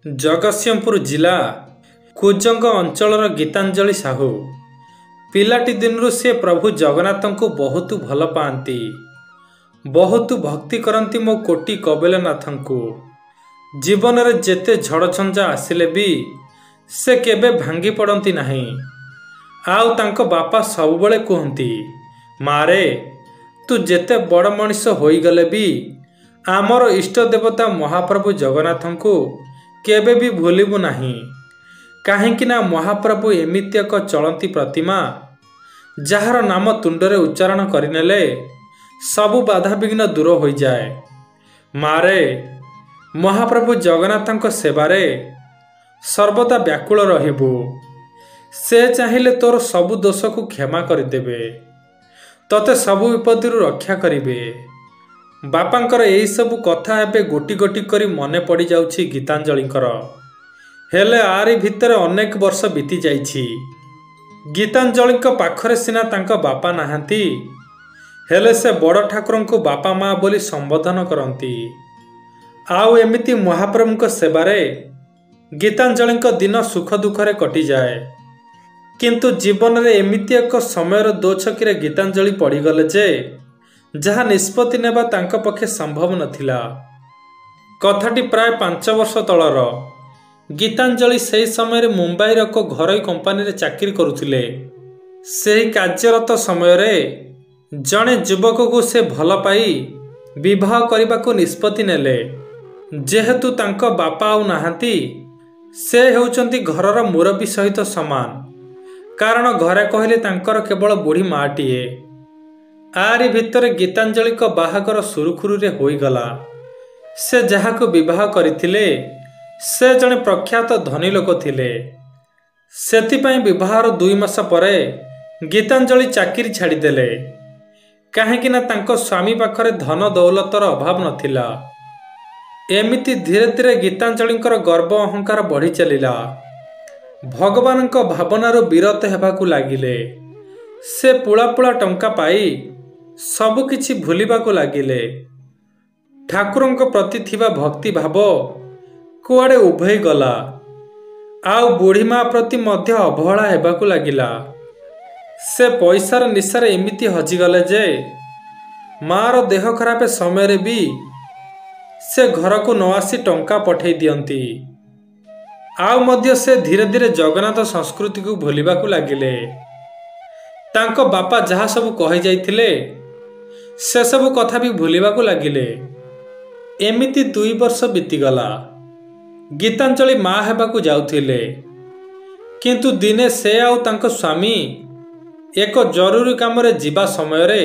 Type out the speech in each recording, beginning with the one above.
ଜଗତସିଂହପୁର ଜିଲ୍ଲା କୁଜଙ୍ଗ ଅଞ୍ଚଳର ଗୀତାଞ୍ଜଳି ସାହୁ ପିଲାଟି ଦିନରୁ ସେ ପ୍ରଭୁ ଜଗନ୍ନାଥଙ୍କୁ ବହୁତ ଭଲ ପାଆନ୍ତି। ବହୁତ ଭକ୍ତି କରନ୍ତି ମୋ କୋଟି କବିଲନାଥଙ୍କୁ। ଜୀବନରେ ଯେତେ ଝଡ଼ଝଞ୍ଜା ଆସିଲେ ବି ସେ କେବେ ଭାଙ୍ଗି ପଡ଼ନ୍ତି ନାହିଁ। ଆଉ ତାଙ୍କ ବାପା ସବୁବେଳେ କୁହନ୍ତି, ମାରେ ତୁ ଯେତେ ବଡ଼ ମଣିଷ ହୋଇଗଲେ ବି ଆମର ଇଷ୍ଟ ଦେବତା ମହାପ୍ରଭୁ ଜଗନ୍ନାଥଙ୍କୁ କେବେ ବି ଭୁଲିବୁ ନାହିଁ। କାହିଁକି ନା ମହାପ୍ରଭୁ ଏମିତି ଏକ ଚଳନ୍ତି ପ୍ରତିମା, ଯାହାର ନାମ ତୁଣ୍ଡରେ ଉଚ୍ଚାରଣ କରିନେଲେ ସବୁ ବାଧାବିଘ୍ନ ଦୂର ହୋଇଯାଏ। ମାରେ ମହାପ୍ରଭୁ ଜଗନ୍ନାଥଙ୍କ ସେବାରେ ସର୍ବଦା ବ୍ୟାକୁଳ ରହିବୁ। ସେ ଚାହିଁଲେ ତୋର ସବୁ ଦୋଷକୁ କ୍ଷମା କରିଦେବେ, ତତେ ସବୁ ବିପଦରୁ ରକ୍ଷା କରିବେ। ବାପାଙ୍କର ଏହିସବୁ କଥା ଏବେ ଗୋଟି ଗୋଟି କରି ମନେ ପଡ଼ିଯାଉଛି ଗୀତାଞ୍ଜଳିଙ୍କର। ହେଲେ ଆରି ଭିତରେ ଅନେକ ବର୍ଷ ବିତି ଯାଇଛି। ଗୀତାଞ୍ଜଳିଙ୍କ ପାଖରେ ସିନା ତାଙ୍କ ବାପା ନାହାନ୍ତି, ହେଲେ ସେ ବଡ଼ ଠାକୁରଙ୍କୁ ବାପା ମା ବୋଲି ସମ୍ବୋଧନ କରନ୍ତି। ଆଉ ଏମିତି ମହାପ୍ରଭୁଙ୍କ ସେବାରେ ଗୀତାଞ୍ଜଳିଙ୍କ ଦିନ ସୁଖ ଦୁଃଖରେ କଟିଯାଏ। କିନ୍ତୁ ଜୀବନରେ ଏମିତି ଏକ ସମୟର ଦୋଛକିରେ ଗୀତାଞ୍ଜଳି ପଡ଼ିଗଲେ ଯେ ଯାହା ନିଷ୍ପତ୍ତି ନେବା ତାଙ୍କ ପକ୍ଷେ ସମ୍ଭବ ନଥିଲା। କଥାଟି ପ୍ରାୟ 5 ବର୍ଷ ତଳର। ଗୀତାଞ୍ଜଳି ସେହି ସମୟରେ ମୁମ୍ବାଇର ଏକ ଘରୋଇ କମ୍ପାନୀରେ ଚାକିରି କରୁଥିଲେ। ସେହି କାର୍ଯ୍ୟରତ ସମୟରେ ଜଣେ ଯୁବକକୁ ସେ ଭଲ ପାଇ ବିବାହ କରିବାକୁ ନିଷ୍ପତ୍ତି ନେଲେ। ଯେହେତୁ ତାଙ୍କ ବାପା ଆଉ ନାହାନ୍ତି, ସେ ହେଉଛନ୍ତି ଘରର ମୁରବୀ ସହିତ ସମାନ। କାରଣ ଘରେ କହିଲେ ତାଙ୍କର କେବଳ ବୁଢ଼ୀ ମାଟିଏ। ଆରି ଭିତରେ ଗୀତାଞ୍ଜଳିଙ୍କ ବାହାଘର ସୁରୁଖୁରୁରେ ହୋଇଗଲା। ସେ ଯାହାକୁ ବିବାହ କରିଥିଲେ ସେ ଜଣେ ପ୍ରଖ୍ୟାତ ଧନୀ ଲୋକ ଥିଲେ। ସେଥିପାଇଁ ବିବାହର 2 ମାସ ପରେ ଗୀତାଞ୍ଜଳି ଚାକିରି ଛାଡ଼ିଦେଲେ। କାହିଁକି ନା ତାଙ୍କ ସ୍ୱାମୀ ପାଖରେ ଧନ ଦୌଲତର ଅଭାବ ନଥିଲା। ଏମିତି ଧୀରେ ଧୀରେ ଗୀତାଞ୍ଜଳିଙ୍କର ଗର୍ବ ଅହଙ୍କାର ବଢ଼ି ଚାଲିଲା। ଭଗବାନଙ୍କ ଭାବନାରୁ ବିରତ ହେବାକୁ ଲାଗିଲେ। ସେ ପୁଳା ପୁଳା ଟଙ୍କା ପାଇ ସବୁକିଛି ଭୁଲିବାକୁ ଲାଗିଲେ। ଠାକୁରଙ୍କ ପ୍ରତି ଥିବା ଭକ୍ତି ଭାବ କୁଆଡ଼େ ଉଭେଇ ଗଲା। ଆଉ ବୁଢ଼ୀ ମା ପ୍ରତି ମଧ୍ୟ ଅବହେଳା ହେବାକୁ ଲାଗିଲା। ସେ ପଇସାର ନିଶାରେ ଏମିତି ହଜିଗଲେ ଯେ ମାର ଦେହ ଖରାପ ସମୟରେ ବି ସେ ଘରକୁ ନ ଆସି ଟଙ୍କା ପଠେଇ ଦିଅନ୍ତି। ଆଉ ମଧ୍ୟ ସେ ଧୀରେ ଧୀରେ ଜଗନ୍ନାଥ ସଂସ୍କୃତିକୁ ଭୁଲିବାକୁ ଲାଗିଲେ। ତାଙ୍କ ବାପା ଯାହା ସବୁ କହିଯାଇଥିଲେ ସେସବୁ କଥା ବି ଭୁଲିବାକୁ ଲାଗିଲେ। ଏମିତି 2 ବର୍ଷ ବିତିଗଲା। ଗୀତାଞ୍ଜଳି ମା ହେବାକୁ ଯାଉଥିଲେ। କିନ୍ତୁ ଦିନେ ସେ ଆଉ ତାଙ୍କ ସ୍ୱାମୀ ଏକ ଜରୁରୀ କାମରେ ଯିବା ସମୟରେ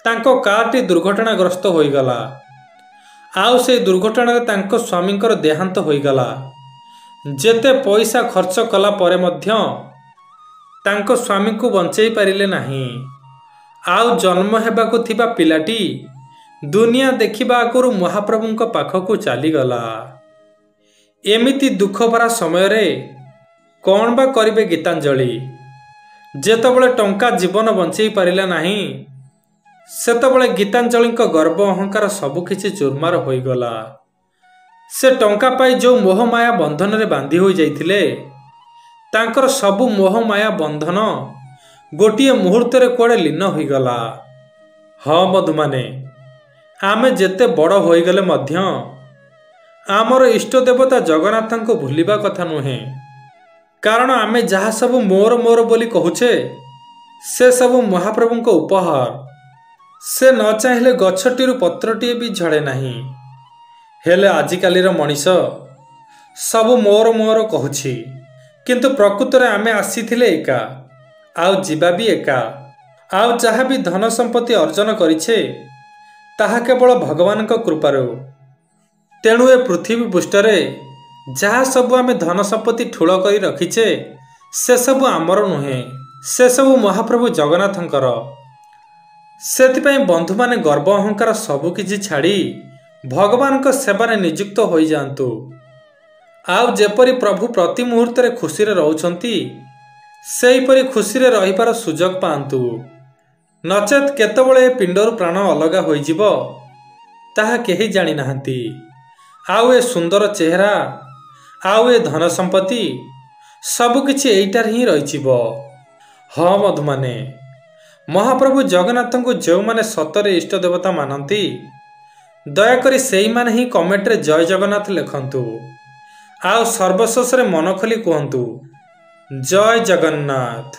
ତାଙ୍କ କାରଟି ଦୁର୍ଘଟଣାଗ୍ରସ୍ତ ହୋଇଗଲା। ଆଉ ସେହି ଦୁର୍ଘଟଣାରେ ତାଙ୍କ ସ୍ୱାମୀଙ୍କର ଦେହାନ୍ତ ହୋଇଗଲା। ଯେତେ ପଇସା ଖର୍ଚ୍ଚ କଲା ପରେ ମଧ୍ୟ ତାଙ୍କ ସ୍ୱାମୀଙ୍କୁ ବଞ୍ଚେଇ ପାରିଲେ ନାହିଁ। ଆଉ ଜନ୍ମ ହେବାକୁ ଥିବା ପିଲାଟି ଦୁନିଆ ଦେଖିବା ଆଗରୁ ମହାପ୍ରଭୁଙ୍କ ପାଖକୁ ଚାଲିଗଲା। ଏମିତି ଦୁଃଖଭରା ସମୟରେ କ'ଣ ବା କରିବେ ଗୀତାଞ୍ଜଳି? ଯେତେବେଳେ ଟଙ୍କା ଜୀବନ ବଞ୍ଚେଇ ପାରିଲା ନାହିଁ, ସେତେବେଳେ ଗୀତାଞ୍ଜଳିଙ୍କ ଗର୍ବ ଅହଙ୍କାର ସବୁକିଛି ଚୁରମାର ହୋଇଗଲା। ସେ ଟଙ୍କା ପାଇ ଯେଉଁ ମୋହମାୟା ବନ୍ଧନରେ ବାନ୍ଧି ହୋଇଯାଇଥିଲେ, ତାଙ୍କର ସବୁ ମୋହମାୟା ବନ୍ଧନ ଗୋଟିଏ ମୁହୂର୍ତ୍ତରେ କୁଆଡ଼େ ଲୀନ ହୋଇଗଲା। ହଁ ବନ୍ଧୁମାନେ, ଆମେ ଯେତେ ବଡ଼ ହୋଇଗଲେ ମଧ୍ୟ ଆମର ଇଷ୍ଟ ଦେବତା ଜଗନ୍ନାଥଙ୍କୁ ଭୁଲିବା କଥା ନୁହେଁ। କାରଣ ଆମେ ଯାହା ସବୁ ମୋର ମୋର ବୋଲି କହୁଛେ ସେ ସବୁ ମହାପ୍ରଭୁଙ୍କ ଉପହାର। ସେ ନ ଚାହିଁଲେ ଗଛଟିରୁ ପତ୍ରଟିଏ ବି ଝଡ଼େ ନାହିଁ। ହେଲେ ଆଜିକାଲିର ମଣିଷ ସବୁ ମୋର ମୋର କହୁଛି। କିନ୍ତୁ ପ୍ରକୃତରେ ଆମେ ଆସିଥିଲେ ଏକା, ଆଉ ଯିବା ବି ଏକା। ଆଉ ଯାହା ବି ଧନ ସମ୍ପତ୍ତି ଅର୍ଜନ କରିଛେ ତାହା କେବଳ ଭଗବାନଙ୍କ କୃପାରୁ। ତେଣୁ ଏ ପୃଥିବୀ ପୃଷ୍ଠରେ ଯାହା ସବୁ ଆମେ ଧନ ସମ୍ପତ୍ତି ଠୁଳ କରି ରଖିଛେ ସେସବୁ ଆମର ନୁହେଁ, ସେସବୁ ମହାପ୍ରଭୁ ଜଗନ୍ନାଥଙ୍କର। ସେଥିପାଇଁ ବନ୍ଧୁମାନେ ଗର୍ବ ଅହଙ୍କାର ସବୁକିଛି ଛାଡ଼ି ଭଗବାନଙ୍କ ସେବାରେ ନିଯୁକ୍ତ ହୋଇଯାଆନ୍ତୁ। ଆଉ ଯେପରି ପ୍ରଭୁ ପ୍ରତି ମୁହୂର୍ତ୍ତରେ ଖୁସିରେ ରହୁଛନ୍ତି ସେହିପରି ଖୁସିରେ ରହିବାର ସୁଯୋଗ ପାଆନ୍ତୁ। ନଚେତ୍ କେତେବେଳେ ଏ ପିଣ୍ଡରୁ ପ୍ରାଣ ଅଲଗା ହୋଇଯିବ ତାହା କେହି ଜାଣିନାହାନ୍ତି। ଆଉ ଏ ସୁନ୍ଦର ଚେହେରା आउ ए धन संपत्ति सबकिछि एइटार ही रहिजिव। हाँ बंधुमाने, महाप्रभु जगन्नाथ को जो माने सतरे इष्ट देवता मानती दयाकोरी सेई माने ही कमेंट रे जय जगन्नाथ लिखंतु। आउ सर्वशेष रे मन खोली कहंतु जय जगन्नाथ।